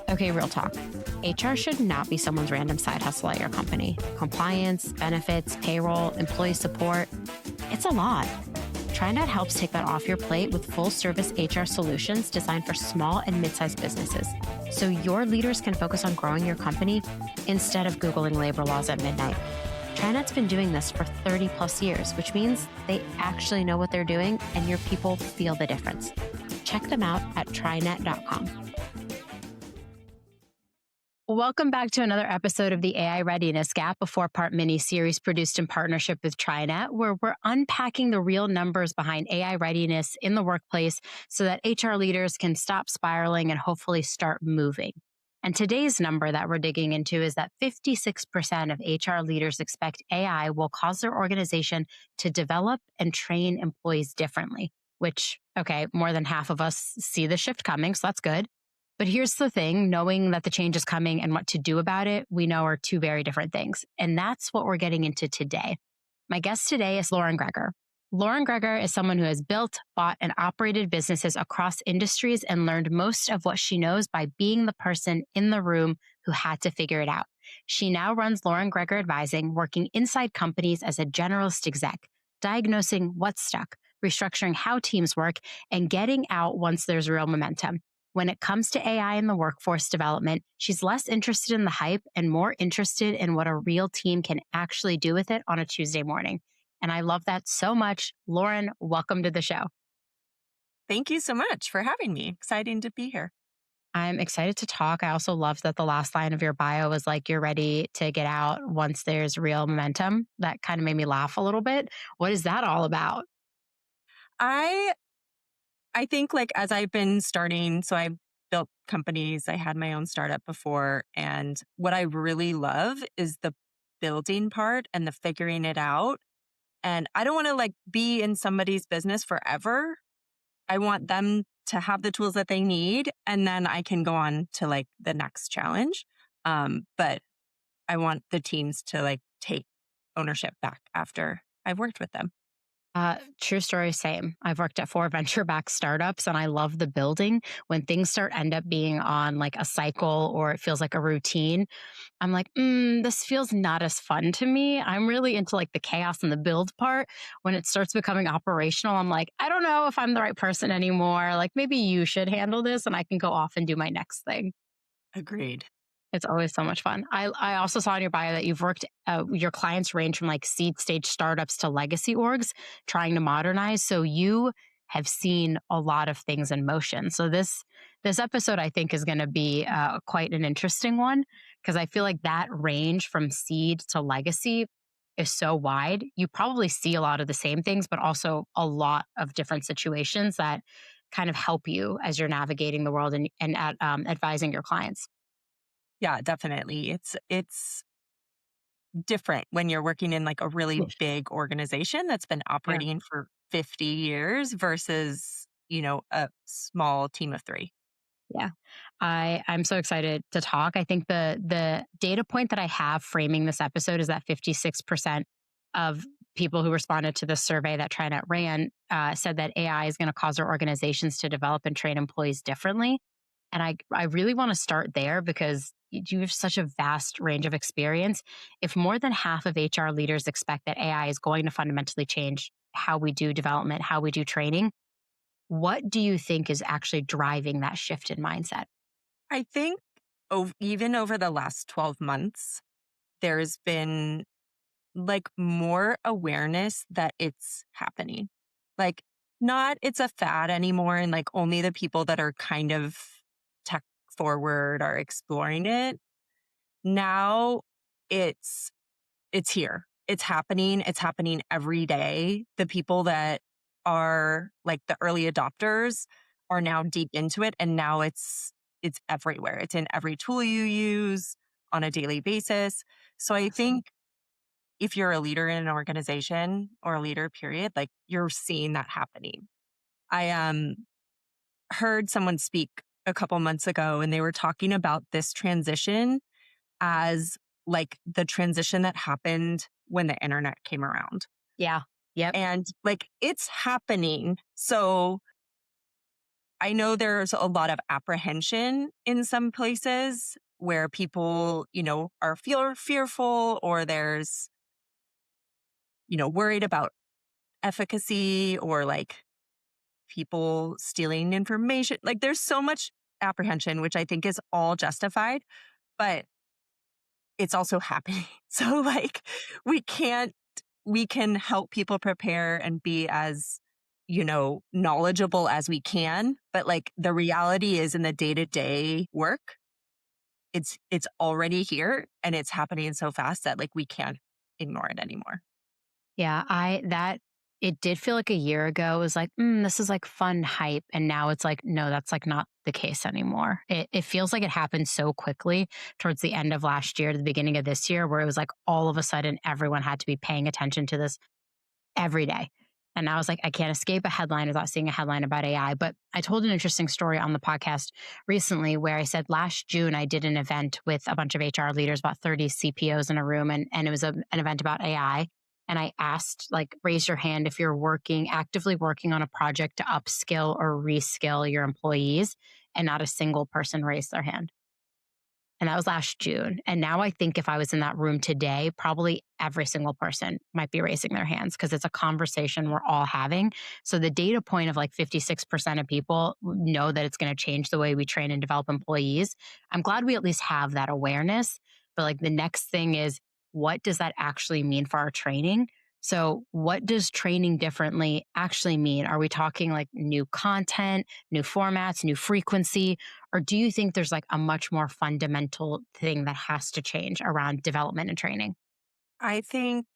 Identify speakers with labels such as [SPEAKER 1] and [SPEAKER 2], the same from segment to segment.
[SPEAKER 1] Okay, real talk. HR should not be someone's random side hustle at your company. Compliance, benefits, payroll, employee support. It's a lot. TriNet helps take that off your plate with full service HR solutions designed for small and mid-sized businesses. So your leaders can focus on growing your company instead of Googling labor laws at midnight. TriNet's been doing this for 30 plus years, which means they actually know what they're doing and your people feel the difference. Check them out at TriNet.com. Welcome back to another episode of the AI Readiness Gap, a 4-part mini-series produced in partnership with TriNet, where we're unpacking the real numbers behind AI readiness in the workplace so that HR leaders can stop spiraling and hopefully start moving. And today's number that we're digging into is that 56% of HR leaders expect AI will cause their organization to develop and train employees differently, which, okay, more than half of us see the shift coming, so that's good. But here's the thing, knowing that the change is coming and what to do about it, we know are two very different things. And that's what we're getting into today. My guest today is Lauren Gregor. Lauren Gregor is someone who has built, bought, and operated businesses across industries and learned most of what she knows by being the person in the room who had to figure it out. She now runs Lauren Gregor Advising, working inside companies as a generalist exec, diagnosing what's stuck, restructuring how teams work, and getting out once there's real momentum. When it comes to AI in the workforce development, she's less interested in the hype and more interested in what a real team can actually do with it on a Tuesday morning. And I love that so much. Lauren, welcome to the show.
[SPEAKER 2] Thank you so much for having me. Exciting to be here.
[SPEAKER 1] I'm excited to talk. I also love that the last line of your bio was like, you're ready to get out once there's real momentum. That kind of made me laugh a little bit. What is that all about?
[SPEAKER 2] I think like as I've been starting, so I built companies, I had my own startup before. And what I really love is the building part and the figuring it out. And I don't want to like be in somebody's business forever. I want them to have the tools that they need. And then I can go on to like the next challenge. But I want the teams to like take ownership back after I've worked with them.
[SPEAKER 1] True story, same. I've worked at 4 venture-backed startups and I love the building. When things end up being on like a cycle or it feels like a routine, I'm like, this feels not as fun to me. I'm really into like the chaos and the build part. When it starts becoming operational, I'm like, I don't know if I'm the right person anymore. Like maybe you should handle this and I can go off and do my next thing.
[SPEAKER 2] Agreed.
[SPEAKER 1] It's always so much fun. I also saw in your bio that you've worked, your clients range from like seed stage startups to legacy orgs trying to modernize. So you have seen a lot of things in motion. So this episode, I think, is going to be quite an interesting one because I feel like that range from seed to legacy is so wide. You probably see a lot of the same things, but also a lot of different situations that kind of help you as you're navigating the world and advising your clients.
[SPEAKER 2] Yeah, definitely. It's different when you're working in like a really big organization that's been operating for 50 years versus, a small team of 3.
[SPEAKER 1] Yeah. I'm so excited to talk. I think the data point that I have framing this episode is that 56% of people who responded to the survey that TriNet ran said that AI is going to cause their organizations to develop and train employees differently. And I really want to start there because you have such a vast range of experience. If more than half of HR leaders expect that AI is going to fundamentally change how we do development, how we do training, what do you think is actually driving that shift in mindset?
[SPEAKER 2] I think even over the last 12 months, there's been like more awareness that it's happening. Like not it's a fad anymore and like only the people that are kind of tech forward are exploring it. Now it's here. It's happening. It's happening every day. The people that are like the early adopters are now deep into it. And now it's everywhere. It's in every tool you use on a daily basis. So I think if you're a leader in an organization or a leader period, like you're seeing that happening. I heard someone speak a couple months ago and they were talking about this transition as like the transition that happened when the internet came around.
[SPEAKER 1] Yeah. Yep.
[SPEAKER 2] And like it's happening. So I know there's a lot of apprehension in some places where people, are fearful, or there's, worried about efficacy, or like people stealing information. Like there's so much apprehension, which I think is all justified, but it's also happening. So like we can't, we can help people prepare and be as, knowledgeable as we can. But like the reality is in the day to day work, it's already here and it's happening so fast that like we can't ignore it anymore.
[SPEAKER 1] Yeah, it did feel like a year ago. It was like, this is like fun hype. And now it's like, no, that's like not the case anymore. It feels like it happened so quickly towards the end of last year to the beginning of this year, where it was like all of a sudden everyone had to be paying attention to this every day. And I was like, I can't escape a headline without seeing a headline about AI. But I told an interesting story on the podcast recently where I said last June, I did an event with a bunch of HR leaders, about 30 CPOs in a room, and it was an event about AI. And I asked, like, raise your hand if you're actively working on a project to upskill or reskill your employees. And not a single person raised their hand. And that was last June. And now I think if I was in that room today, probably every single person might be raising their hands because it's a conversation we're all having. So the data point of like 56% of people know that it's going to change the way we train and develop employees. I'm glad we at least have that awareness. But like the next thing is, what does that actually mean for our training? So, what does training differently actually mean? Are we talking like new content, new formats, new frequency? Or do you think there's like a much more fundamental thing that has to change around development and training?
[SPEAKER 2] I think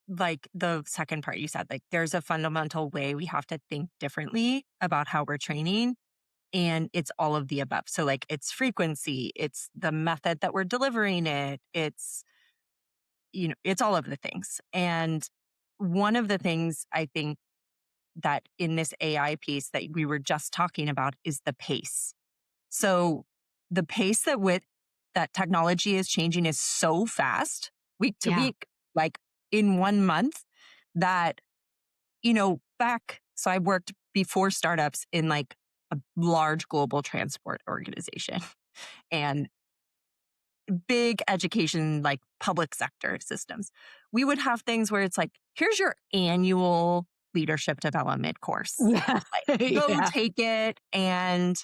[SPEAKER 2] like the second part you said, like there's a fundamental way we have to think differently about how we're training. And it's all of the above. So like it's frequency, it's the method that we're delivering it, it's all of the things. And one of the things I think that in this AI piece that we were just talking about is the pace. So the pace that technology is changing is so fast, week to
[SPEAKER 1] Yeah.
[SPEAKER 2] week, like in 1 month, that, so I worked before startups in like a large global transport organization and big education, like public sector systems. We would have things where it's like, here's your annual leadership development course.
[SPEAKER 1] Yeah.
[SPEAKER 2] Like, go
[SPEAKER 1] Yeah.
[SPEAKER 2] take it and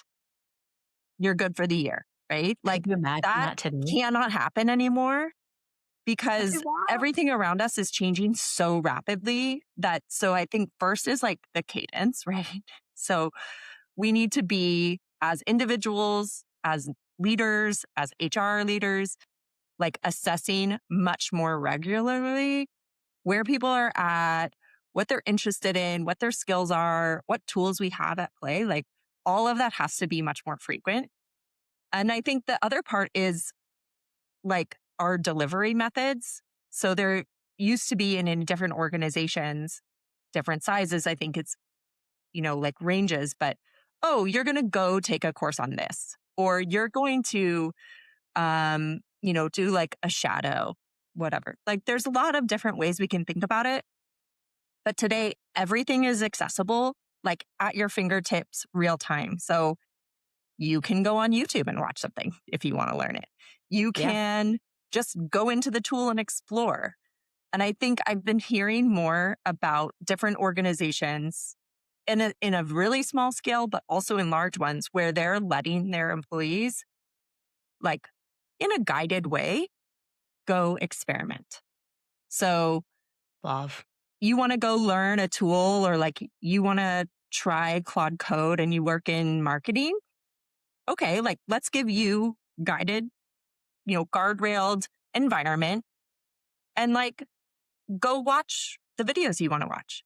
[SPEAKER 2] you're good for the year, right?
[SPEAKER 1] Could
[SPEAKER 2] Like
[SPEAKER 1] you imagine
[SPEAKER 2] that
[SPEAKER 1] that today?
[SPEAKER 2] cannot happen anymore
[SPEAKER 1] That'd be
[SPEAKER 2] because
[SPEAKER 1] wild.
[SPEAKER 2] everything around us is changing so rapidly so I think first is like the cadence, right? So we need to be as individuals, as leaders, as HR leaders, like assessing much more regularly where people are at, what they're interested in, what their skills are, what tools we have at play. Like all of that has to be much more frequent. And I think the other part is like our delivery methods. So there used to be in different organizations, different sizes. I think it's, like ranges, but oh, you're going to go take a course on this, or you're going to, do like a shadow, whatever. Like there's a lot of different ways we can think about it. But today, everything is accessible, like at your fingertips, real time. So you can go on YouTube and watch something if you want to learn it. You
[SPEAKER 1] Yeah.
[SPEAKER 2] can just go into the tool and explore. And I think I've been hearing more about different organizations in a really small scale, but also in large ones where they're letting their employees, like in a guided way, go experiment. So
[SPEAKER 1] Love.
[SPEAKER 2] you want to go learn a tool, or like you want to try Claude Code and you work in marketing. Okay, like let's give you guided, guardrailed environment, and like go watch the videos you want to watch.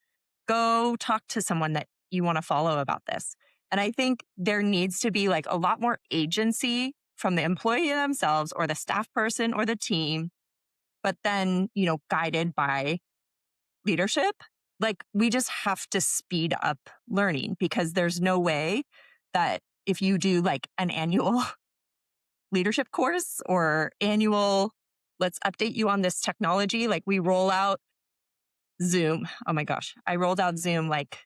[SPEAKER 2] Go talk to someone that you want to follow about this. And I think there needs to be like a lot more agency from the employee themselves or the staff person or the team, but then, guided by leadership. Like we just have to speed up learning, because there's no way that if you do like an annual leadership course or annual, let's update you on this technology. Like we roll out Zoom. Oh my gosh. I rolled out Zoom like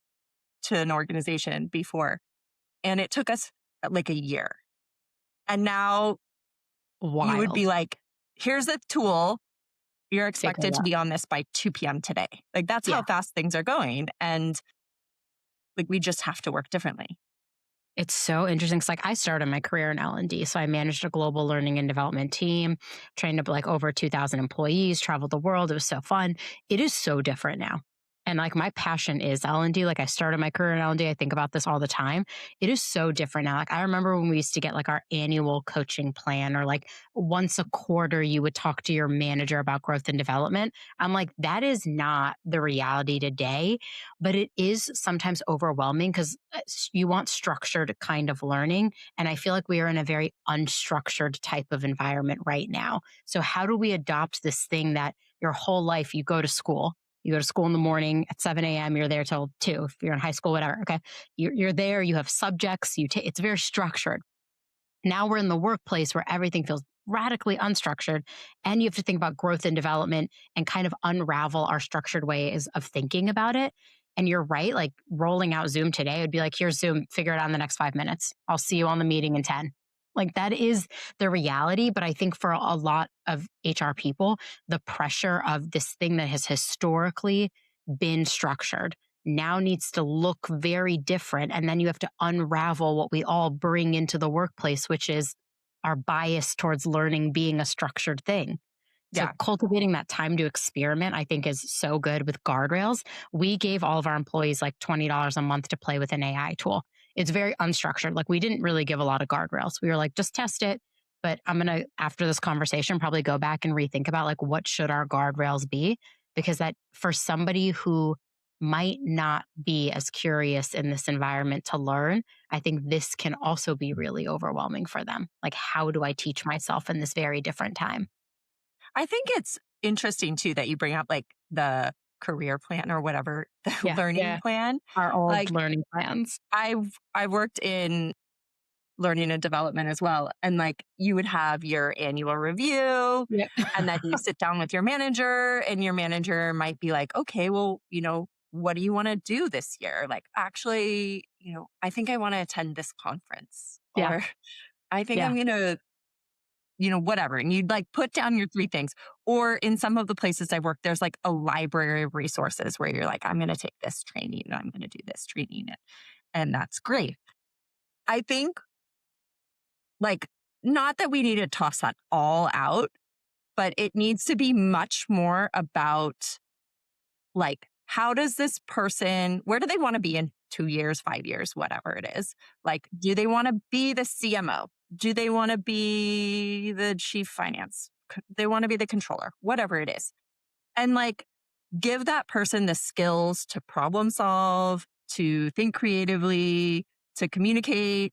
[SPEAKER 2] to an organization before. And it took us like a year. And now you would be
[SPEAKER 1] Wild.
[SPEAKER 2] like, here's the tool. You're
[SPEAKER 1] Figure it
[SPEAKER 2] expected to
[SPEAKER 1] out.
[SPEAKER 2] be on this by 2 p.m. today. Like that's how
[SPEAKER 1] Yeah.
[SPEAKER 2] fast things are going. And like we just have to work differently.
[SPEAKER 1] It's so interesting. Cause like I started my career in L&D. So I managed a global learning and development team, trained up like over 2,000 employees, traveled the world. It was so fun. It is so different now. And like my passion is L&D. Like I started my career in L&D. I think about this all the time. It is so different now. Like I remember when we used to get like our annual coaching plan or like once a quarter, you would talk to your manager about growth and development. I'm like, that is not the reality today, but it is sometimes overwhelming because you want structured kind of learning. And I feel like we are in a very unstructured type of environment right now. So, how do we adopt this thing that your whole life you go to school? You go to school in the morning at 7 a.m., you're there till 2. If you're in high school, whatever. Okay. You're there, you have subjects, it's very structured. Now we're in the workplace where everything feels radically unstructured. And you have to think about growth and development and kind of unravel our structured ways of thinking about it. And you're right, like rolling out Zoom today would be like, here's Zoom, figure it out in the next 5 minutes. I'll see you on the meeting in 10. Like that is the reality. But I think for a lot of HR people, the pressure of this thing that has historically been structured now needs to look very different. And then you have to unravel what we all bring into the workplace, which is our bias towards learning being a structured thing. So
[SPEAKER 2] Yeah.
[SPEAKER 1] cultivating that time to experiment, I think is so good with guardrails. We gave all of our employees like $20 a month to play with an AI tool. It's very unstructured. Like we didn't really give a lot of guardrails. We were like, just test it. But I'm going to, after this conversation, probably go back and rethink about like, what should our guardrails be? Because that for somebody who might not be as curious in this environment to learn, I think this can also be really overwhelming for them. Like, how do I teach myself in this very different time?
[SPEAKER 2] I think it's interesting too that you bring up like the career plan or whatever, the
[SPEAKER 1] Yeah.
[SPEAKER 2] learning
[SPEAKER 1] Yeah.
[SPEAKER 2] plan.
[SPEAKER 1] Our old
[SPEAKER 2] Like
[SPEAKER 1] learning plans.
[SPEAKER 2] I've worked in learning and development as well. And like you would have your annual review
[SPEAKER 1] Yeah.
[SPEAKER 2] and then you sit down with your manager and your manager might be like, okay, well, what do you want to do this year? Like, actually, I think I want to attend this conference
[SPEAKER 1] Yeah.
[SPEAKER 2] or I think
[SPEAKER 1] Yeah.
[SPEAKER 2] I'm going to, whatever. And you'd like put down your three things. Or in some of the places I work, there's like a library of resources where you're like, I'm going to take this training and I'm going to do this training. And that's great. I think like, not that we need to toss that all out, but it needs to be much more about like, how does this person, where do they want to be in 2 years, 5 years, whatever it is? Like, do they want to be the CMO? Do they want to be the chief finance? They want to be the controller, whatever it is. And like, give that person the skills to problem solve, to think creatively, to communicate.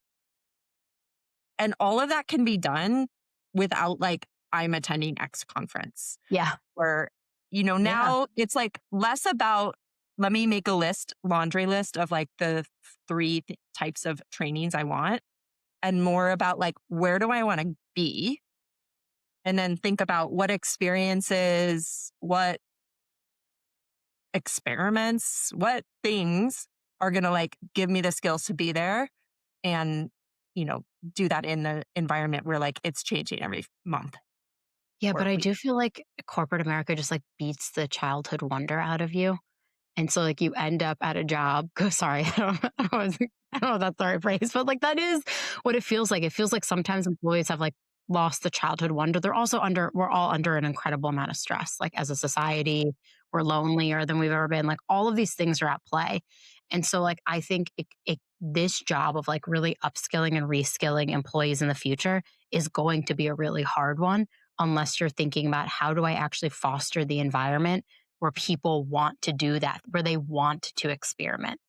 [SPEAKER 2] And all of that can be done without like, I'm attending X conference.
[SPEAKER 1] Yeah.
[SPEAKER 2] Or,
[SPEAKER 1] Yeah.
[SPEAKER 2] now it's like less about, let me make a laundry list of like the three types of trainings I want, and more about like, where do I want to be? And then think about what experiences, what experiments, what things are going to like give me the skills to be there and, you know, do that in the environment where like it's changing every month
[SPEAKER 1] Yeah.
[SPEAKER 2] or
[SPEAKER 1] But I
[SPEAKER 2] week.
[SPEAKER 1] do feel like corporate America just like beats the childhood wonder out of you. And so like you end up at a job. Sorry, I don't know if that's the right phrase, but like that is what it feels like. It feels like sometimes employees have like lost the childhood wonder. We're all under an incredible amount of stress. Like as a society, we're lonelier than we've ever been. Like all of these things are at play. And so like I think this job of like really upskilling and reskilling employees in the future is going to be a really hard one unless you're thinking about how do I actually foster the environment where people want to do that, where they want to experiment.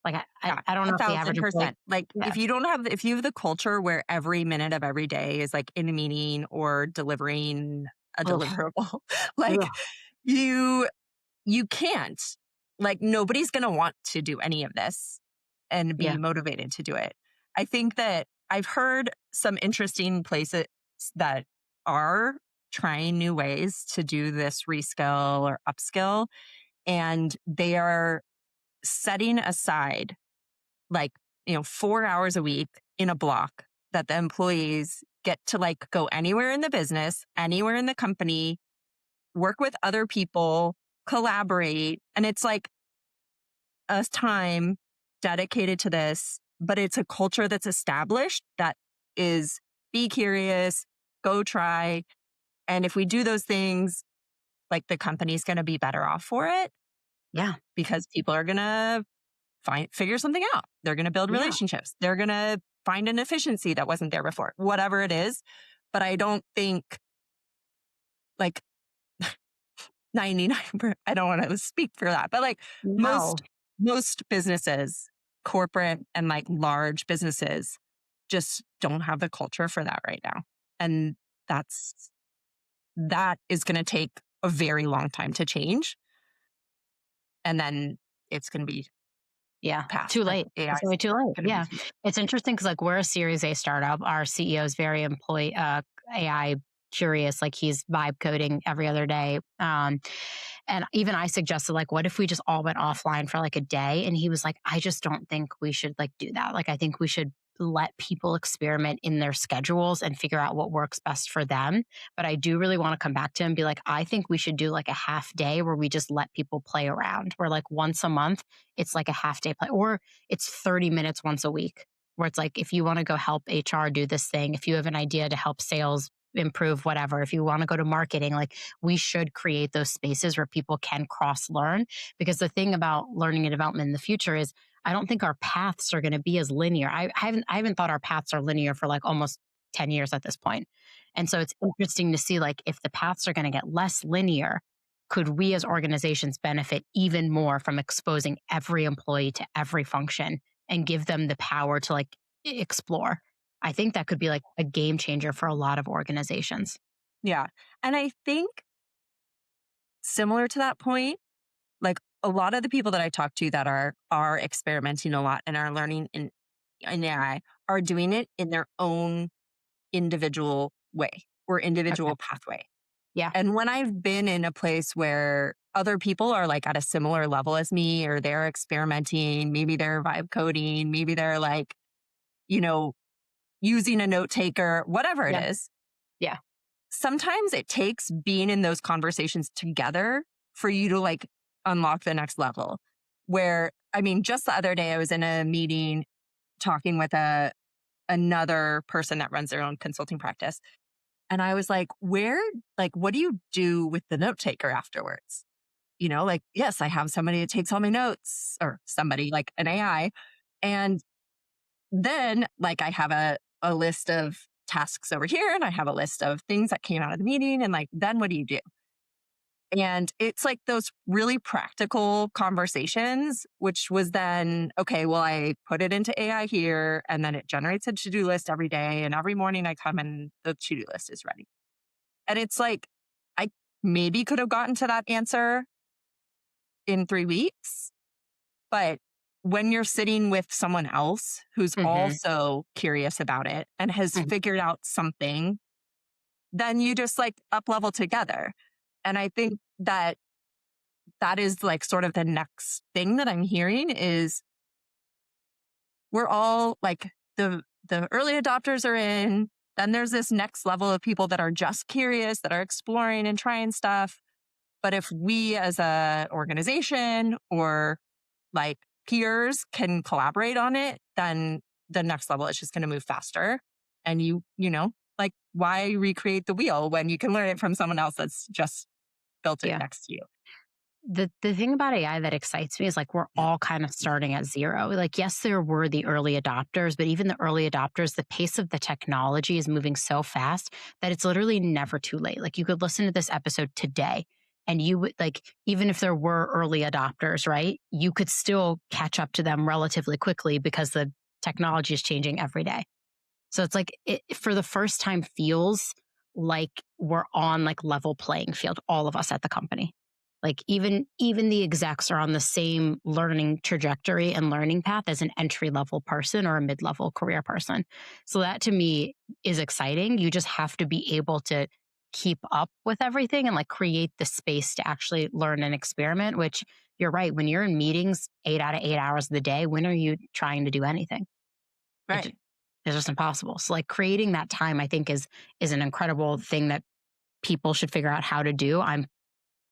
[SPEAKER 1] Like
[SPEAKER 2] Yeah,
[SPEAKER 1] I don't
[SPEAKER 2] a
[SPEAKER 1] know if the
[SPEAKER 2] thousand
[SPEAKER 1] average employee.
[SPEAKER 2] percent. Like
[SPEAKER 1] Yeah.
[SPEAKER 2] if you have the culture where every minute of every day is like in a meeting or delivering a
[SPEAKER 1] Ugh,
[SPEAKER 2] deliverable, like
[SPEAKER 1] ugh,
[SPEAKER 2] you you can't. Like nobody's gonna want to do any of this and
[SPEAKER 1] yeah.
[SPEAKER 2] be motivated to do it. I think that I've heard some interesting places that are trying new ways to do this reskill or upskill, and they are setting aside like 4 hours a week in a block that the employees get to like go anywhere in the business, anywhere in the company, work with other people, collaborate. And it's like a time dedicated to this, but it's a culture that's established that is be curious, go try. And if we do those things, like the company's going to be better off for it
[SPEAKER 1] Yeah.
[SPEAKER 2] because people are going to figure something out. They're going to build
[SPEAKER 1] Yeah.
[SPEAKER 2] relationships. They're going to find an efficiency that wasn't there before, whatever it is. But I don't think like 99, I don't want to speak for that, but like
[SPEAKER 1] No.
[SPEAKER 2] most businesses, corporate and like large businesses just don't have the culture for that right now. And that is going to take a very long time to change. And then it's going to be
[SPEAKER 1] Yeah,
[SPEAKER 2] past.
[SPEAKER 1] too
[SPEAKER 2] Like
[SPEAKER 1] late.
[SPEAKER 2] AI
[SPEAKER 1] It's
[SPEAKER 2] is
[SPEAKER 1] way too late.
[SPEAKER 2] going to be
[SPEAKER 1] Yeah.
[SPEAKER 2] huge.
[SPEAKER 1] It's interesting because, like, we're a Series A startup. Our CEO is very AI curious. Like, he's vibe coding every other day. And even I suggested, like, what if we just all went offline for like a day? And he was like, I just don't think we should like do that. Like, I think we should let people experiment in their schedules and figure out what works best for them. But I do really want to come back to him and be like, I think we should do like a half day where we just let people play around, where like once a month, it's like a half day play, or it's 30 minutes once a week, where it's like, if you want to go help HR do this thing, if you have an idea to help sales improve, whatever, if you want to go to marketing, like we should create those spaces where people can cross learn. Because the thing about learning and development in the future is I don't think our paths are going to be as linear. I haven't thought our paths are linear for like almost 10 years at this point. And so it's interesting to see like if the paths are going to get less linear, could we as organizations benefit even more from exposing every employee to every function and give them the power to like explore? I think that could be like a game changer for a lot of organizations.
[SPEAKER 2] Yeah. And I think similar to that point, like a lot of the people that I talk to that are experimenting a lot and are learning in AI are doing it in their own individual way or
[SPEAKER 1] Okay.
[SPEAKER 2] individual pathway.
[SPEAKER 1] Yeah.
[SPEAKER 2] And when I've been in a place where other people are like at a similar level as me, or they're experimenting, maybe they're vibe coding, maybe they're like, you know, using a note taker, whatever it
[SPEAKER 1] Yeah.
[SPEAKER 2] is,
[SPEAKER 1] Yeah.
[SPEAKER 2] sometimes it takes being in those conversations together for you to like unlock the next level. Where, I mean, just the other day I was in a meeting talking with another person that runs their own consulting practice. And I was like, what do you do with the note taker afterwards? Like, yes, I have somebody that takes all my notes or somebody like an AI. And then like I have a list of tasks over here and I have a list of things that came out of the meeting. And like, then what do you do? And it's like those really practical conversations, which was then, okay, well, I put it into AI here and then it generates a to-do list every day. And every morning I come and the to-do list is ready. And it's like, I maybe could have gotten to that answer in 3 weeks. But when you're sitting with someone else who's
[SPEAKER 1] Hmm.
[SPEAKER 2] also curious about it and has
[SPEAKER 1] Hmm.
[SPEAKER 2] figured out something, then you just like up level together. And I think that is like sort of the next thing that I'm hearing is we're all like the early adopters are in. Then there's this next level of people that are just curious, that are exploring and trying stuff. But if we as a organization or like peers can collaborate on it, then the next level is just going to move faster. And like why recreate the wheel when you can learn it from someone else that's just built it
[SPEAKER 1] Yeah.
[SPEAKER 2] next to you?
[SPEAKER 1] The thing about AI that excites me is like we're all kind of starting at zero. Like, yes, there were the early adopters, but even the early adopters, the pace of the technology is moving so fast that it's literally never too late. Like, you could listen to this episode today and you would like, even if there were early adopters, right? You could still catch up to them relatively quickly because the technology is changing every day. So it's like it for the first time feels like we're on like level playing field, all of us at the company. Like even the execs are on the same learning trajectory and learning path as an entry level person or a mid level career person. So that to me is exciting. You just have to be able to keep up with everything and like create the space to actually learn and experiment, which you're right. When you're in meetings 8 out of 8 hours of the day, when are you trying to do anything?
[SPEAKER 2] Right.
[SPEAKER 1] It's just impossible. So like creating that time, I think is an incredible thing that people should figure out how to do. I'm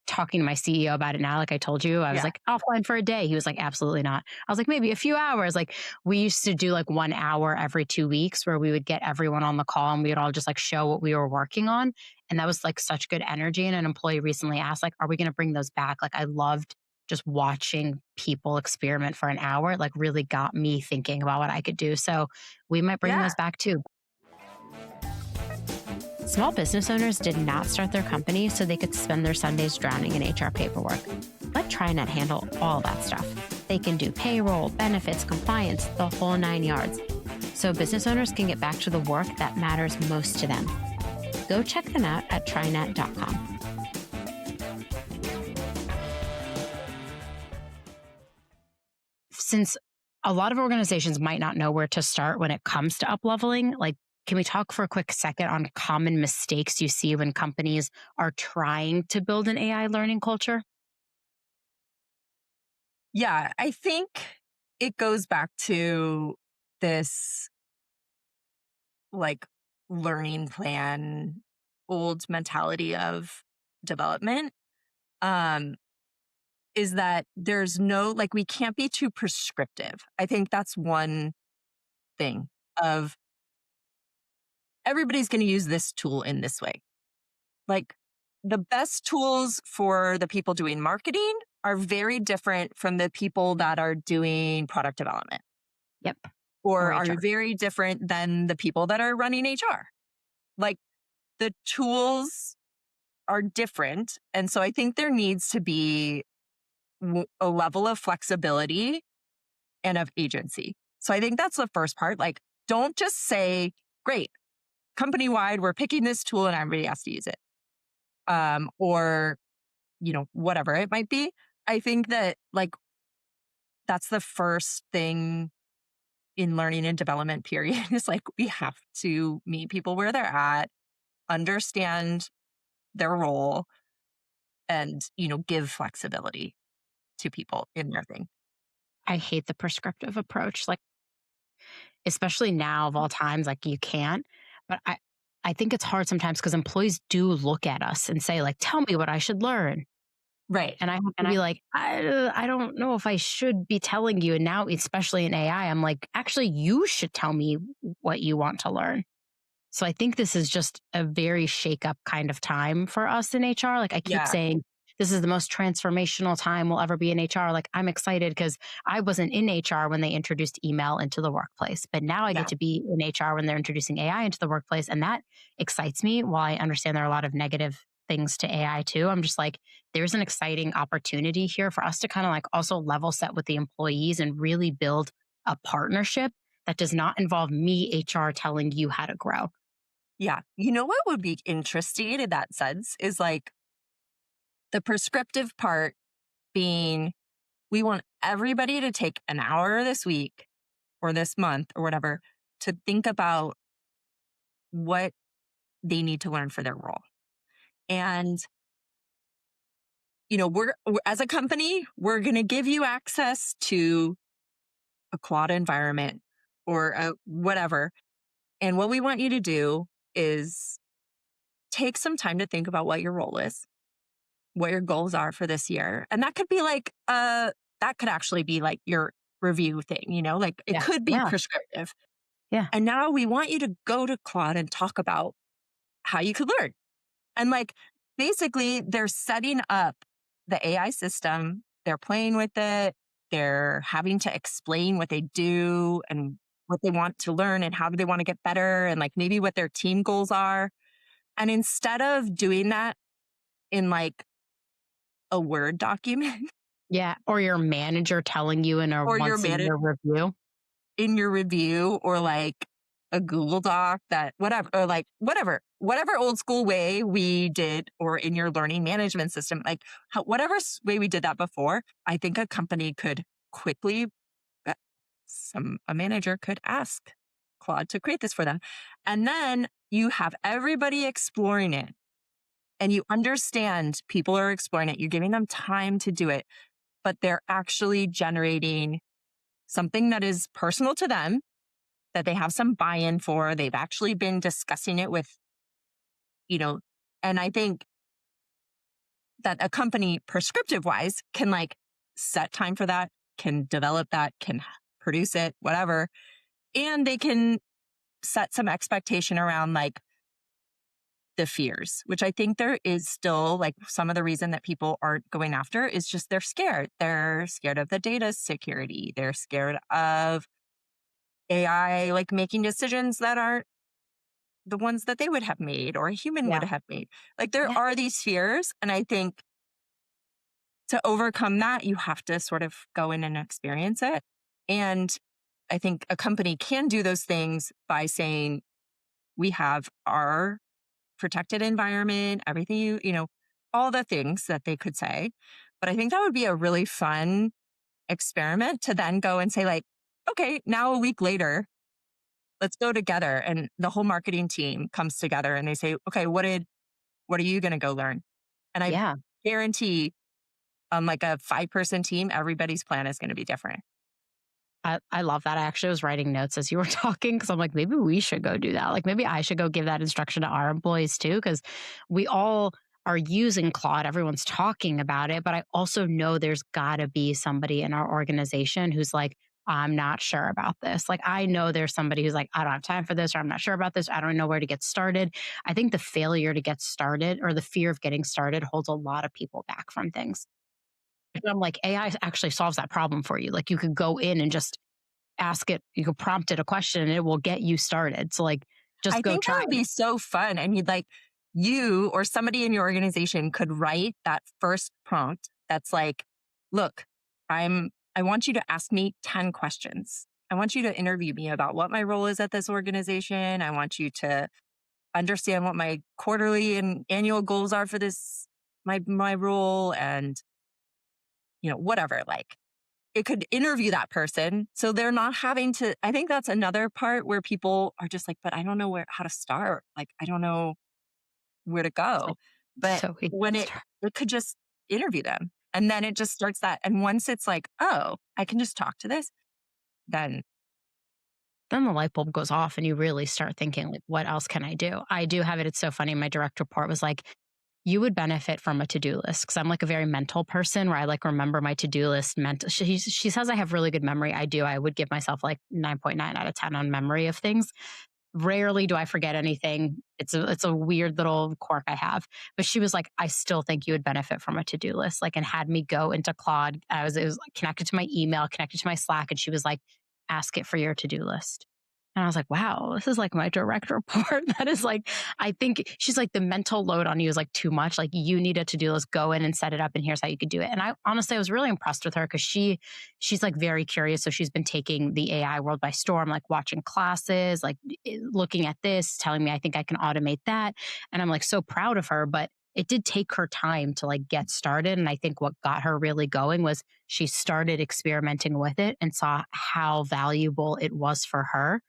[SPEAKER 1] talking to my CEO about it now. Like I told you, I was
[SPEAKER 2] Yeah.
[SPEAKER 1] like, offline for a day. He was like, absolutely not. I was like, maybe a few hours. Like we used to do like 1 hour every 2 weeks where we would get everyone on the call and we would all just like show what we were working on. And that was like such good energy. And an employee recently asked, like, are we going to bring those back? Like I loved just watching people experiment for an hour. It like really got me thinking about what I could do. So we might bring
[SPEAKER 2] Yeah.
[SPEAKER 1] those back too. Small business owners did not start their company so they could spend their Sundays drowning in HR paperwork. Let TriNet handle all that stuff. They can do payroll, benefits, compliance, the whole 9 yards. So business owners can get back to the work that matters most to them. Go check them out at TriNet.com. Since a lot of organizations might not know where to start when it comes to up-leveling, like, can we talk for a quick second on common mistakes you see when companies are trying to build an AI learning culture?
[SPEAKER 2] Yeah. I think it goes back to this like learning plan, old mentality of development. Um, is that there's no, like, we can't be too prescriptive. I think that's one thing of everybody's going to use this tool in this way. Like, the best tools for the people doing marketing are very different from the people that are doing product development,
[SPEAKER 1] Yep. Or
[SPEAKER 2] or are
[SPEAKER 1] HR.
[SPEAKER 2] very different than the people that are running HR. Like, the tools are different. And so I think there needs to be a level of flexibility and of agency. So I think that's the first part. Like, don't just say, great, company wide, we're picking this tool and everybody has to use it. Or, whatever it might be. I think that, like, that's the first thing in learning and development period is like, we have to meet people where they're at, understand their role, and, give flexibility to people in their thing.
[SPEAKER 1] I hate the prescriptive approach. Like, especially now of all times, like you can't. But I think it's hard sometimes because employees do look at us and say, like, tell me what I should learn.
[SPEAKER 2] Right.
[SPEAKER 1] And I have to be like, I don't know if I should be telling you. And now, especially in AI, I'm like, actually, you should tell me what you want to learn. So I think this is just a very shake up kind of time for us in HR. Like I keep
[SPEAKER 2] Yeah.
[SPEAKER 1] saying, this is the most transformational time we'll ever be in HR. Like I'm excited because I wasn't in HR when they introduced email into the workplace, but now I get
[SPEAKER 2] Yeah.
[SPEAKER 1] to be in HR when they're introducing AI into the workplace. And that excites me. While I understand there are a lot of negative things to AI too, I'm just like, there's an exciting opportunity here for us to kind of like also level set with the employees and really build a partnership that does not involve me, HR, telling you how to grow.
[SPEAKER 2] Yeah. You know what would be interesting in that sense is like the prescriptive part being we want everybody to take an hour this week or this month or whatever to think about what they need to learn for their role. And, we're as a company, we're going to give you access to a quad environment or whatever. And what we want you to do is take some time to think about what your role is, what your goals are for this year. And that could be like, that could actually be like your review thing, like it
[SPEAKER 1] Yeah.
[SPEAKER 2] could be
[SPEAKER 1] Yeah.
[SPEAKER 2] prescriptive.
[SPEAKER 1] Yeah.
[SPEAKER 2] And now we want you to go to Claude and talk about how you could learn. And like, basically, they're setting up the AI system, they're playing with it, they're having to explain what they do and what they want to learn and how do they want to get better and like maybe what their team goals are. And instead of doing that in like a Word document
[SPEAKER 1] Yeah. Or your manager telling you in a
[SPEAKER 2] or your
[SPEAKER 1] once a
[SPEAKER 2] manager
[SPEAKER 1] year review.
[SPEAKER 2] in your review or like a Google Doc that whatever, or like whatever old school way we did, or in your learning management system, like whatever way we did that before, I think a company could quickly, uh, a manager could ask Claude to create this for them. And then you have everybody exploring it and you understand people are exploring it. You're giving them time to do it, but they're actually generating something that is personal to them that they have some buy-in for. They've actually been discussing it with, you know, and I think that a company prescriptive wise can like set time for that, can develop that, can produce it, whatever. And they can set some expectation around like the fears, which I think there is still like some of the reason that people aren't going after is just they're scared. They're scared of the data security. They're scared of AI like making decisions that aren't the ones that they would have made or a human
[SPEAKER 1] Yeah.
[SPEAKER 2] would have made. Like there
[SPEAKER 1] Yeah.
[SPEAKER 2] are these fears. And I think to overcome that, you have to sort of go in and experience it. And I think a company can do those things by saying, we have our protected environment, everything all the things that they could say. But I think that would be a really fun experiment to then go and say, like, okay, now a week later, let's go together. And the whole marketing team comes together and they say, okay, what are you going to go learn? And I
[SPEAKER 1] Yeah.
[SPEAKER 2] guarantee on like a 5-person team, everybody's plan is going to be different.
[SPEAKER 1] I love that. I actually was writing notes as you were talking because I'm like, maybe we should go do that. Like, maybe I should go give that instruction to our employees too, because we all are using Claude. Everyone's talking about it. But I also know there's got to be somebody in our organization who's like, I'm not sure about this. Like, I know there's somebody who's like, I don't have time for this, or I'm not sure about this. I don't know where to get started. I think the failure to get started or the fear of getting started holds a lot of people back from things. And I'm like, AI actually solves that problem for you. Like you could go in and just ask it, you could prompt it a question and it will get you started. So like just
[SPEAKER 2] I
[SPEAKER 1] go
[SPEAKER 2] think that
[SPEAKER 1] try
[SPEAKER 2] would
[SPEAKER 1] it.
[SPEAKER 2] be so fun. And you or somebody in your organization could write that first prompt that's like, look, I want you to ask me 10 questions. I want you to interview me about what my role is at this organization. I want you to understand what my quarterly and annual goals are for this, my role and, whatever. Like it could interview that person. So they're not having to, I think that's another part where people are just like, but I don't know how to start. Like, I don't know where to
[SPEAKER 1] It's
[SPEAKER 2] go.
[SPEAKER 1] like
[SPEAKER 2] But
[SPEAKER 1] so easy
[SPEAKER 2] when
[SPEAKER 1] to
[SPEAKER 2] it
[SPEAKER 1] start.
[SPEAKER 2] it could just interview them. And then it just starts that. And once it's like, oh, I can just talk to this, then
[SPEAKER 1] Then the light bulb goes off and you really start thinking, like, what else can I do? I do have it. It's so funny. My direct report was like, you would benefit from a to-do list because I'm like a very mental person where I like remember my to-do list mental. She says I have really good memory. I do. I would give myself like 9.9 out of 10 on memory of things. Rarely do I forget anything. It's a weird little quirk I have. But she was like, I still think you would benefit from a to-do list. Like, and had me go into Claude. It was like connected to my email, connected to my Slack, and she was like, ask it for your to-do list. And I was like, wow, this is like my direct report. That is like, I think she's like, the mental load on you is like too much. Like, you need a to-do list, go in and set it up, and here's how you could do it. And I honestly, I was really impressed with her because she's like very curious. So she's been taking the AI world by storm, like watching classes, like looking at this, telling me I think I can automate that. And I'm like so proud of her. But it did take her time to like get started. And I think what got her really going was she started experimenting with it and saw how valuable it was for her.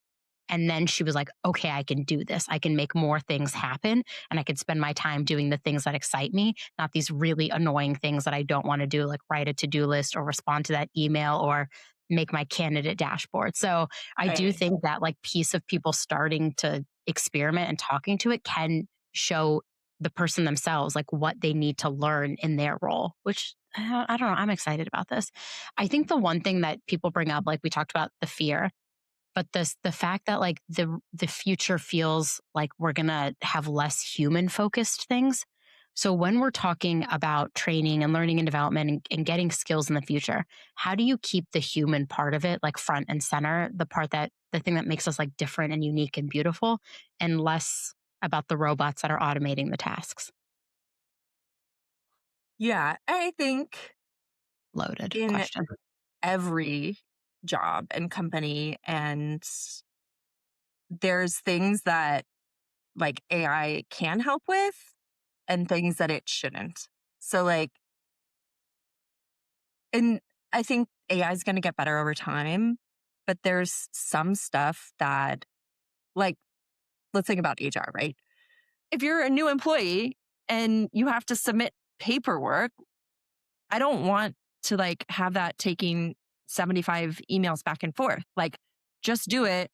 [SPEAKER 1] And then she was like, okay, I can do this. I can make more things happen and I can spend my time doing the things that excite me, not these really annoying things that I don't want to do, like write a to do list or respond to that email or make my candidate dashboard. So I do
[SPEAKER 2] right.
[SPEAKER 1] think that like piece of people starting to experiment and talking to it can show the person themselves like what they need to learn in their role, which I don't know. I'm excited about this. I think the one thing that people bring up, like we talked about the fear, but the fact that like the future feels like we're gonna have less human focused things. So when we're talking about training and learning and development and getting skills in the future, how do you keep the human part of it like front and center, the thing that makes us like different and unique and beautiful, and less about the robots that are automating the tasks?
[SPEAKER 2] Yeah, I think
[SPEAKER 1] Loaded
[SPEAKER 2] in
[SPEAKER 1] question.
[SPEAKER 2] every job and company and there's things that like AI can help with and things that it shouldn't. So like and I think AI is going to get better over time, but there's some stuff that like let's think about HR, right? If you're a new employee and you have to submit paperwork, I don't want to like have that taking 75 emails back and forth. Like just do it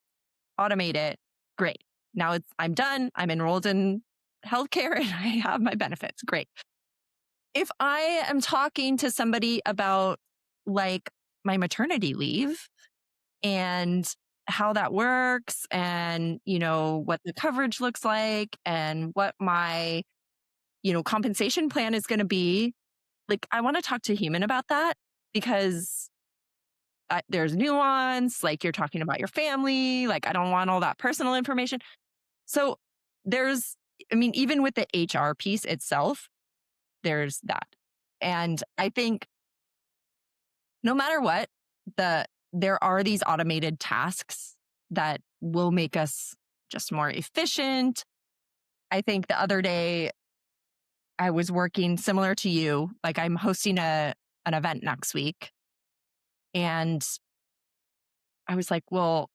[SPEAKER 2] automate it. Great. Now I'm done. I'm enrolled in healthcare and I have my benefits. Great. If I am talking to somebody about like my maternity leave and how that works and, what the coverage looks like and what my, compensation plan is going to be, like, I want to talk to a human about that because there's nuance, like you're talking about your family, like I don't want all that personal information. So even with the HR piece itself, there's that. And I think no matter what, there are these automated tasks that will make us just more efficient. I think the other day I was working similar to you, like I'm hosting an event next week. And I was like, well,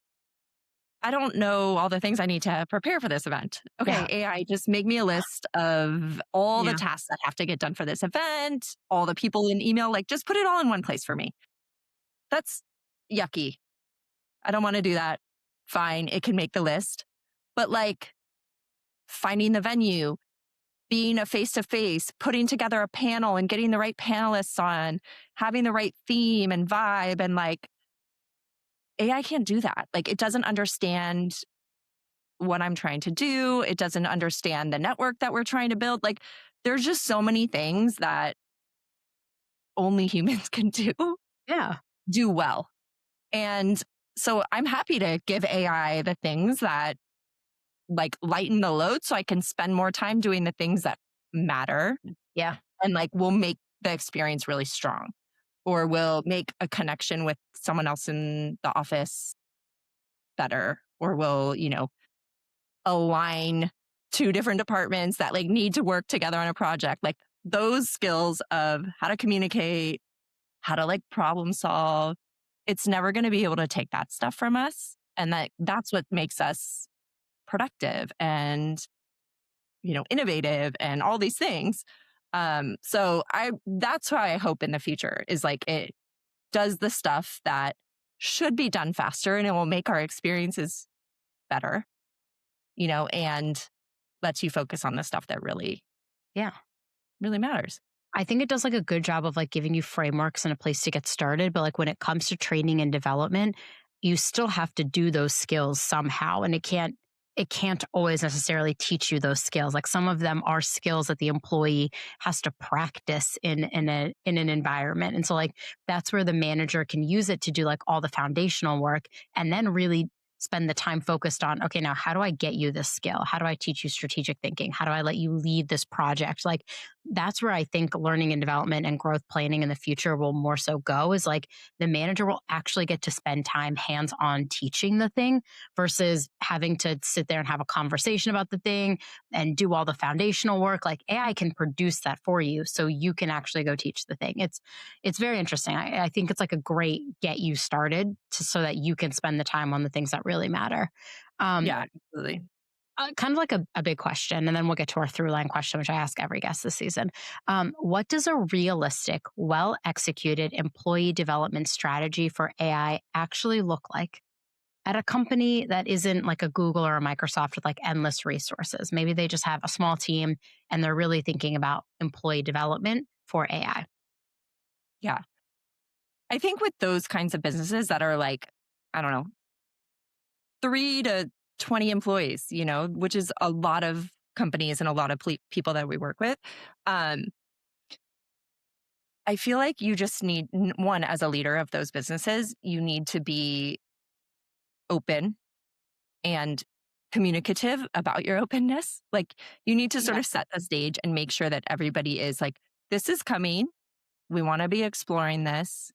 [SPEAKER 2] I don't know all the things I need to prepare for this event. Okay,
[SPEAKER 1] Yeah.
[SPEAKER 2] AI, just make me a list of all the
[SPEAKER 1] Yeah.
[SPEAKER 2] tasks that have to get done for this event, all the people in email, like just put it all in one place for me. That's yucky. I don't want to do that. Fine, it can make the list. But like finding the venue, being a face to face, putting together a panel and getting the right panelists on, having the right theme and vibe, and like AI can't do that. Like it doesn't understand what I'm trying to do. It doesn't understand the network that we're trying to build. Like there's just so many things that only humans can
[SPEAKER 1] Yeah.
[SPEAKER 2] do well. And so I'm happy to give AI the things that like lighten the load so I can spend more time doing the things that matter
[SPEAKER 1] Yeah.
[SPEAKER 2] and like will make the experience really strong or will make a connection with someone else in the office better or will, align two different departments that like need to work together on a project. Like those skills of how to communicate, how to like problem solve, it's never going to be able to take that stuff from us. And that's what makes us productive and, innovative and all these things. So that's why I hope in the future is like it does the stuff that should be done faster and it will make our experiences better, and lets you focus on the stuff that really,
[SPEAKER 1] Yeah.
[SPEAKER 2] really matters.
[SPEAKER 1] I think it does like a good job of like giving you frameworks and a place to get started. But like when it comes to training and development, you still have to do those skills somehow. And it can't always necessarily teach you those skills. Like some of them are skills that the employee has to practice in an environment. And so like that's where the manager can use it to do like all the foundational work and then really spend the time focused on, okay, now how do I get you this skill? How do I teach you strategic thinking? How do I let you lead this project? Like that's where I think learning and development and growth planning in the future will more so go is like the manager will actually get to spend time hands on teaching the thing versus having to sit there and have a conversation about the thing and do all the foundational work. Like AI can produce that for you so you can actually go teach the thing. It's very interesting. I think it's like a great get you started so that you can spend the time on the things that really matter. Um,
[SPEAKER 2] Yeah, absolutely.
[SPEAKER 1] Kind of like a big question, and then we'll get to our through line question, which I ask every guest this season. What does a realistic, well executed employee development strategy for AI actually look like at a company that isn't like a Google or a Microsoft with like endless resources? Maybe they just have a small team and they're really thinking about employee development for AI.
[SPEAKER 2] Yeah. I think with those kinds of businesses that are like, I don't know, 3 to 20 employees, which is a lot of companies and a lot of people that we work with. I feel like you just need one as a leader of those businesses, you need to be open and communicative about your openness. Like you need to sort
[SPEAKER 1] Yeah.
[SPEAKER 2] of set the stage and make sure that everybody is like, this is coming. We want to be exploring this.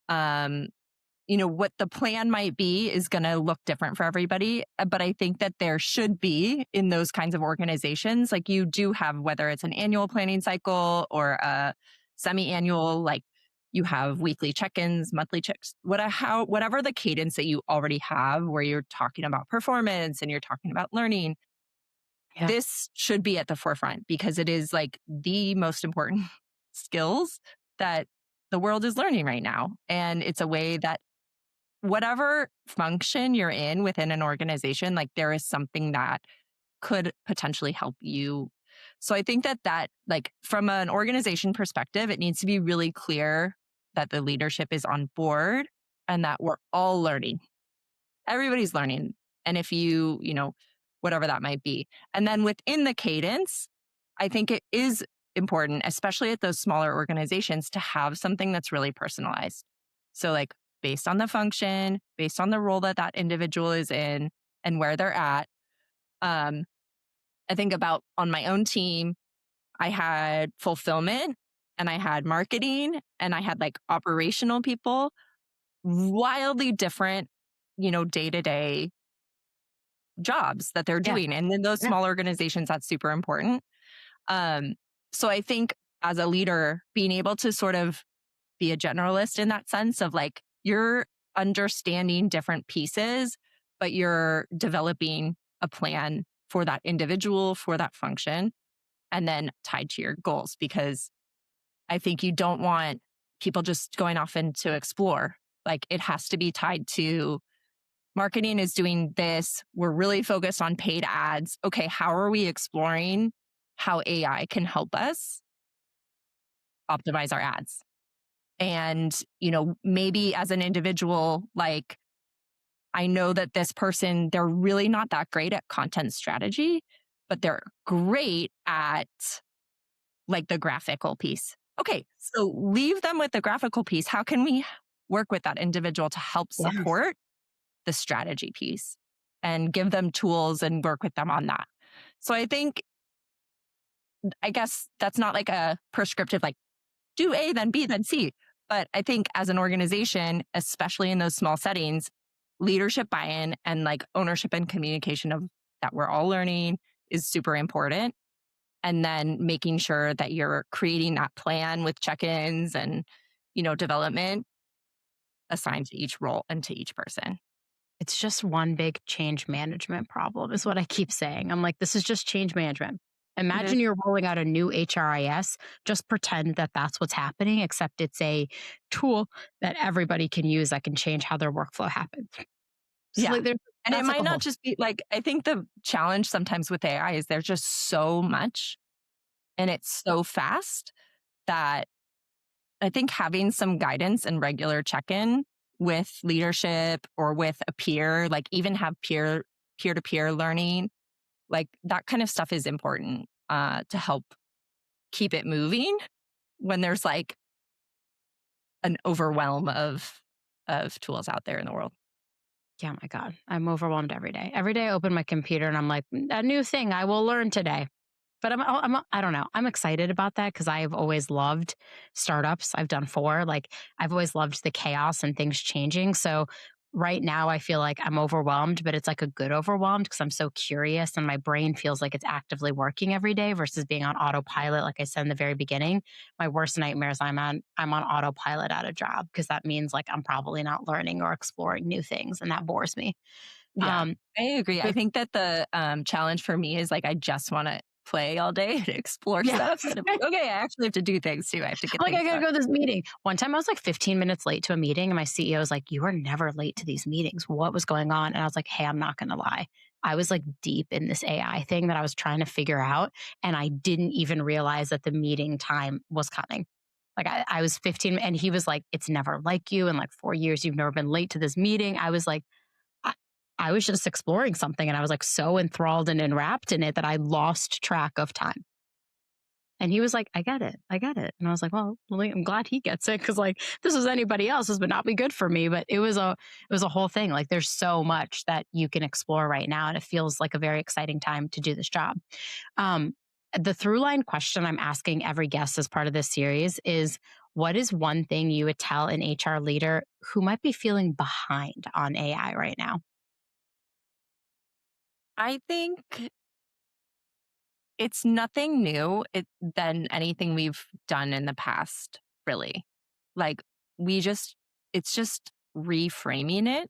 [SPEAKER 2] Um, what the plan might be is going to look different for everybody. But I think that there should be in those kinds of organizations, like you do have, whether it's an annual planning cycle or a semi-annual, like you have weekly check-ins, monthly checks, whatever the cadence that you already have, where you're talking about performance and you're talking about learning,
[SPEAKER 1] Yeah.
[SPEAKER 2] this should be at the forefront because it is like the most important skills that the world is learning right now. And it's a way that whatever function you're in within an organization, like there is something that could potentially help you. So I think that like from an organization perspective, it needs to be really clear that the leadership is on board and that we're all learning. Everybody's learning. And if whatever that might be. And then within the cadence, I think it is important, especially at those smaller organizations, to have something that's really personalized. So, like, based on the function, based on the role that that individual is in and where they're at. Um, I think about on my own team, I had fulfillment and I had marketing and I had like operational people, wildly different, day to day jobs that they're
[SPEAKER 1] Yeah.
[SPEAKER 2] doing. And in those
[SPEAKER 1] Yeah.
[SPEAKER 2] small organizations, that's super important. Um, so I think as a leader, being able to sort of be a generalist in that sense of like you're understanding different pieces, but you're developing a plan for that individual, for that function, and then tied to your goals. Because I think you don't want people just going off and to explore. Like it has to be tied to marketing is doing this. We're really focused on paid ads. Okay, how are we exploring how AI can help us optimize our ads? And, maybe as an individual, like I know that this person, they're really not that great at content strategy, but they're great at like the graphical piece. Okay, so leave them with the graphical piece. How can we work with that individual to help
[SPEAKER 1] Yes.
[SPEAKER 2] support the strategy piece and give them tools and work with them on that? So I guess that's not like a prescriptive, like do A, then B, then C. But I think as an organization, especially in those small settings, leadership buy in and like ownership and communication of that we're all learning is super important. And then making sure that you're creating that plan with check ins and, development assigned to each role and to each person.
[SPEAKER 1] It's just one big change management problem, is what I keep saying. I'm like, this is just change management.
[SPEAKER 2] It is.
[SPEAKER 1] Imagine you're rolling out a new HRIS. Just pretend that that's what's happening, except it's a tool that everybody can use that can change how their workflow happens. So,
[SPEAKER 2] Yeah.
[SPEAKER 1] like,
[SPEAKER 2] And it
[SPEAKER 1] that's like
[SPEAKER 2] might
[SPEAKER 1] a
[SPEAKER 2] not
[SPEAKER 1] whole,
[SPEAKER 2] just be like, I think the challenge sometimes with AI is there's just so much and it's so fast that I think having some guidance and regular check in with leadership or with a peer, like even have peer to peer learning, like that kind of stuff is important to help keep it moving when there's like an overwhelm of tools out there in the world.
[SPEAKER 1] yeah, my God, I'm overwhelmed every day. Every day I open my computer and I'm like, a new thing I will learn today. But I don't know. I'm excited about that because I've always loved startups. I've done four. Like I've always loved the chaos and things changing. So right now I feel like I'm overwhelmed, but it's like a good overwhelmed because I'm so curious and my brain feels like it's actively working every day versus being on autopilot. Like I said in the very beginning, my worst nightmare is I'm on autopilot at a job because that means like I'm probably not learning or exploring new things and that bores me.
[SPEAKER 2] Yeah,
[SPEAKER 1] Um,
[SPEAKER 2] I agree. I
[SPEAKER 1] the
[SPEAKER 2] think that the challenge for me is like I just want to play all day and explore
[SPEAKER 1] yeah.
[SPEAKER 2] stuff. And I'm like, okay, I actually have to do things too. I have to get
[SPEAKER 1] I'm like, I
[SPEAKER 2] things
[SPEAKER 1] gotta
[SPEAKER 2] done.
[SPEAKER 1] go to this meeting. One time I was like 15 minutes late to a meeting, and my CEO was like, you are never late to these meetings. What was going on? And I was like, hey, I'm not gonna lie. I was like deep in this AI thing that I was trying to figure out. And I didn't even realize that the meeting time was coming. Like I was 15 and he was like, it's never like you. In like 4 years, you've never been late to this meeting. I was like, I, I was just exploring something and I was like so enthralled and enwrapped in it that I lost track of time. And he was like, I get it. I get it. And I was like, well, I'm glad he gets it. Cause like this was anybody else's would not be good for me. But it was a whole thing. Like there's so much that you can explore right now. And it feels like a very exciting time to do this job. Um, the through line question I'm asking every guest as part of this series is what is one thing you would tell an HR leader who might be feeling behind on AI right now?
[SPEAKER 2] I think it's nothing new than anything we've done in the past, really. Like we just, it's just reframing it.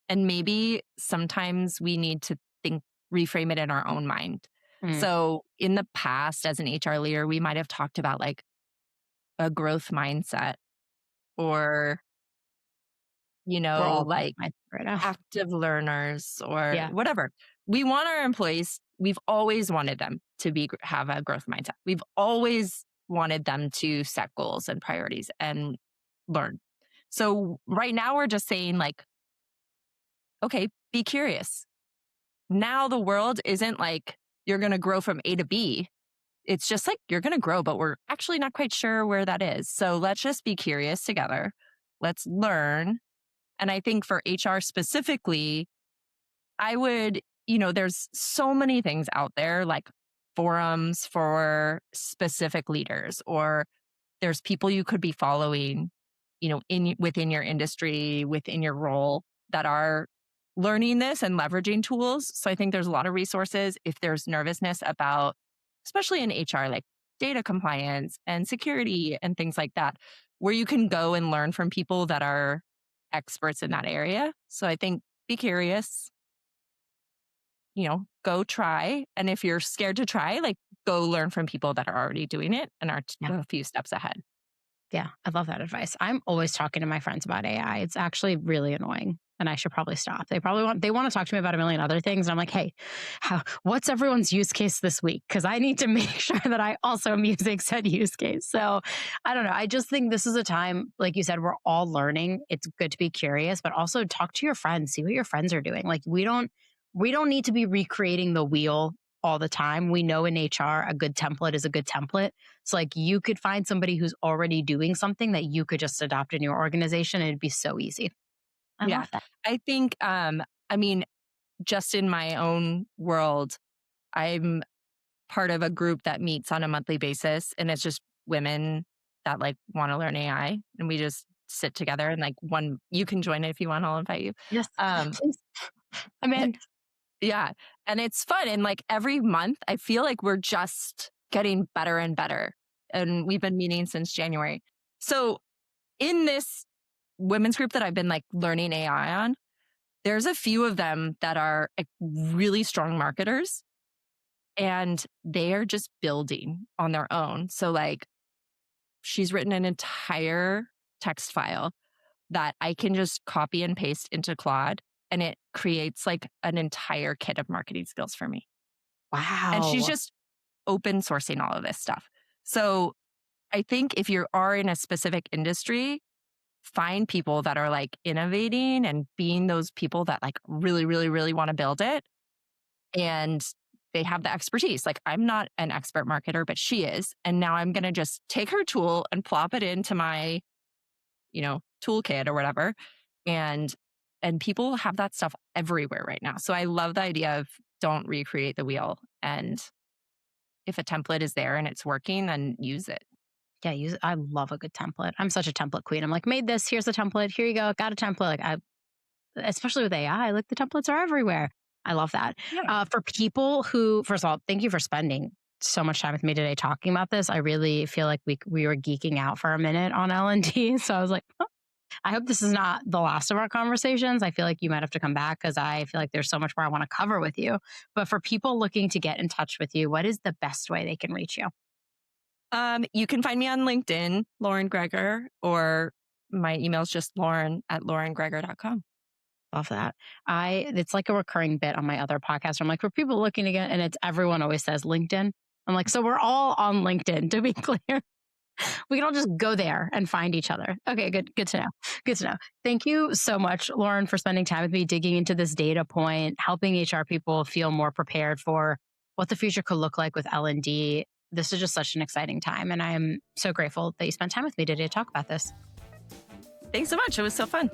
[SPEAKER 2] And maybe sometimes we need to reframe it in our own mind.
[SPEAKER 1] Mm,
[SPEAKER 2] So in the past, as an HR leader, we might have talked about like a growth mindset or
[SPEAKER 1] We're all growth
[SPEAKER 2] like
[SPEAKER 1] mindset right now.
[SPEAKER 2] active learners or
[SPEAKER 1] Yeah.
[SPEAKER 2] whatever. We want our employees, we've always wanted them to have a growth mindset. We've always wanted them to set goals and priorities and learn. So right now we're just saying like, okay, be curious. Now the world isn't like you're going to grow from A to B. It's just like you're going to grow, but we're actually not quite sure where that is. So let's just be curious together. Let's learn. And I think for HR specifically, I would, there's so many things out there like forums for specific leaders, or there's people you could be following, within your industry, within your role that are learning this and leveraging tools. So I think there's a lot of resources if there's nervousness about, especially in HR, like data compliance and security and things like that, where you can go and learn from people that are experts in that area. So I think be curious, go try. And if you're scared to try, like go learn from people that are already doing it and are
[SPEAKER 1] Yeah.
[SPEAKER 2] a few steps ahead.
[SPEAKER 1] Yeah. I love that advice. I'm always talking to my friends about AI. It's actually really annoying. And I should probably stop. They want to talk to me about a million other things. And I'm like, hey, what's everyone's use case this week? Because I need to make sure that I also am using said use case. So I don't know. I just think this is a time, like you said, we're all learning. It's good to be curious, but also talk to your friends, see what your friends are doing. Like we don't need to be recreating the wheel all the time. We know in HR, a good template is a good template. So like you could find somebody who's already doing something that you could just adopt in your organization and it'd be so easy. I
[SPEAKER 2] Yeah.
[SPEAKER 1] love that.
[SPEAKER 2] I think, just in my own world, I'm part of a group that meets on a monthly basis, and it's just women that like want to learn AI, and we just sit together and like you can join it if you want. I'll invite you.
[SPEAKER 1] Yes,
[SPEAKER 2] Um,
[SPEAKER 1] please. I'm in.
[SPEAKER 2] yeah, and it's fun, and like every month, I feel like we're just getting better and better, and we've been meeting since January. So in this women's group that I've been like learning AI on, there's a few of them that are like, really strong marketers, and they are just building on their own. So like she's written an entire text file that I can just copy and paste into Claude, and it creates like an entire kit of marketing skills for me. And she's
[SPEAKER 1] Wow.
[SPEAKER 2] just open sourcing all of this stuff. So I think if you are in a specific industry, find people that are like innovating and being those people that like really, really, really want to build it. And they have the expertise. Like I'm not an expert marketer, but she is. And now I'm going to just take her tool and plop it into my, toolkit or whatever. And people have that stuff everywhere right now. So I love the idea of don't recreate the wheel. And if a template is there and it's working, then use it.
[SPEAKER 1] Yeah, I love a good template. I'm such a template queen. I'm like, made this. Here's the template. Here you go. Got a template. Especially with AI, like the templates are everywhere. I love that.
[SPEAKER 2] Yeah.
[SPEAKER 1] For people who, first of all, thank you for spending so much time with me today talking about this. I really feel like we were geeking out for a minute on L&D. So I was like, I hope this is not the last of our conversations. I feel like you might have to come back because I feel like there's so much more I want to cover with you. But for people looking to get in touch with you, what is the best way they can reach you?
[SPEAKER 2] You can find me on LinkedIn, Lauren Gregor, or my email is just lauren@laurengregor.com.
[SPEAKER 1] Love that. It's like a recurring bit on my other podcast. I'm like, for people looking to get, and it's everyone always says LinkedIn. I'm like, so we're all on LinkedIn, to be clear. We can all just go there and find each other. Okay, good to know. Good to know. Thank you so much, Lauren, for spending time with me, digging into this data point, helping HR people feel more prepared for what the future could look like with L&D. This is just such an exciting time. And I am so grateful that you spent time with me today to talk about this.
[SPEAKER 2] Thanks so much. It was so fun.